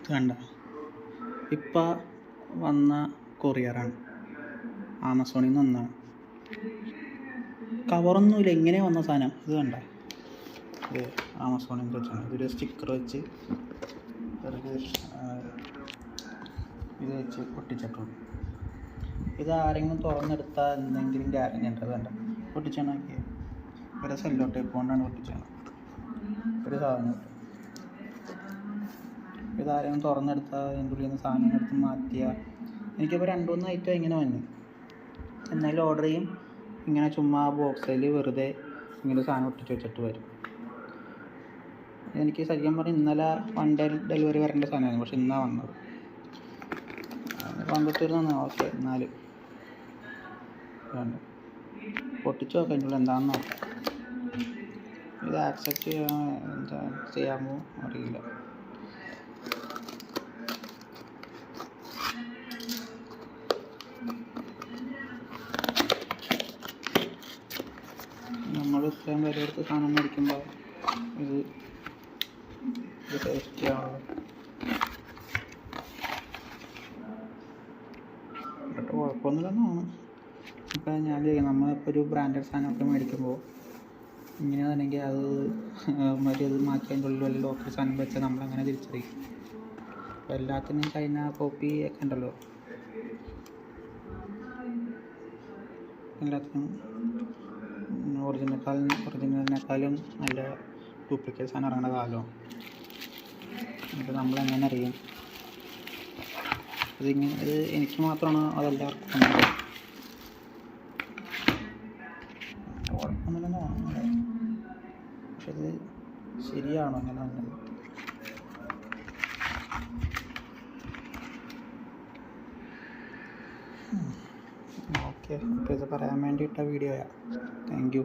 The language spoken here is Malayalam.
ഇത് കണ്ട, ഇപ്പം വന്ന കൊറിയറാണ്, ആമസോണിൽ നിന്ന് വന്നതാണ്. കവറൊന്നുമില്ല, എങ്ങനെ വന്ന സാധനം. ഇത് കണ്ട, ഇത് ആമസോണിൽ നിന്ന് വെച്ചാണ്. ഇതൊരു സ്റ്റിക്കർ വെച്ച് ഇത് വെച്ച് പൊട്ടിച്ചിട്ടുണ്ട്. ഇത് ആരെങ്കിലും തുറന്നെടുത്താൽ എന്തെങ്കിലും ഗ്യാരണ്ടി ഉണ്ട്. അത് കണ്ട, പൊട്ടിച്ചാണൊക്കെ ഒരു സെല്ലോ ടേപ്പ് കൊണ്ടാണ് പൊട്ടിച്ചാണ് ഒരു സാധനം. ഇതാരെങ്കിലും തുറന്നെടുത്താൽ അതിൻ്റെ ഉള്ളിൽ നിന്ന് സാധനം എടുത്ത് മാറ്റിയാൽ, എനിക്കിപ്പോൾ 2-3 ഐറ്റം ഇങ്ങനെ വന്നു. എന്നാലും ഓർഡർ ചെയ്യും, ഇങ്ങനെ ചുമ്മാ ബോക്സിൽ വെറുതെ ഇങ്ങനെ സാധനം ഒട്ടിച്ച് വെച്ചിട്ട് വരും. എനിക്ക് ശരിക്കും പറഞ്ഞാൽ ഇന്നലെ 1 ഡേ ഡെലിവറി വരേണ്ട സാധനമായിരുന്നു, പക്ഷെ ഇന്നാണ് വന്നത്. വന്നിട്ടിരുന്നു. ഓക്കെ, എന്നാലും വേണ്ട, പൊട്ടിച്ച് നോക്കാം, ഇതിനുള്ള എന്താണെന്ന് നോക്കാം. ഇത് ആക്സെപ്റ്റ് എന്താ ചെയ്യാമോ അറിയില്ല. നമ്മൾ ഇത്രയും വില കൊടുത്ത് സാധനം മേടിക്കുമ്പോൾ ഇത് ടേസ്റ്റ് ചെയ്യാനുള്ളത് എന്നിട്ട് കുഴപ്പമൊന്നുമില്ലെന്നാണ്. ഇപ്പം ഞാൻ നമ്മളിപ്പോൾ ഒരു ബ്രാൻഡഡ് സാധനമൊക്കെ മേടിക്കുമ്പോൾ ഇങ്ങനെയാണെങ്കിൽ അത് അത് മാറ്റി അതിൻ്റെ ഉള്ളിൽ വല്ല ലോക്കൽ സാധനം വെച്ചാൽ നമ്മളങ്ങനെ തിരിച്ചറിയും. അപ്പോൾ എല്ലാത്തിനും ചൈന കോപ്പി ഒക്കെ ഉണ്ടല്ലോ, എല്ലാത്തിനും ഒറിജിനലിനേക്കാളും നല്ല ഡ്യൂപ്ലിക്കേറ്റ് സാധനം ഇറങ്ങുന്ന കാലമാണ്. അപ്പോൾ നമ്മളെങ്ങനെ അറിയും ഇത് എനിക്ക് മാത്രമാണോ അതെല്ലാവർക്കും കുഴപ്പമൊന്നുമില്ലെന്ന് തോന്നുന്നത്. പക്ഷെ ഇത് ശരിയാണോ അങ്ങനെ വന്നത്? ഓക്കെ, ഇത് പറയാൻ വേണ്ടിയിട്ട വീഡിയോയാണ്. Thank you.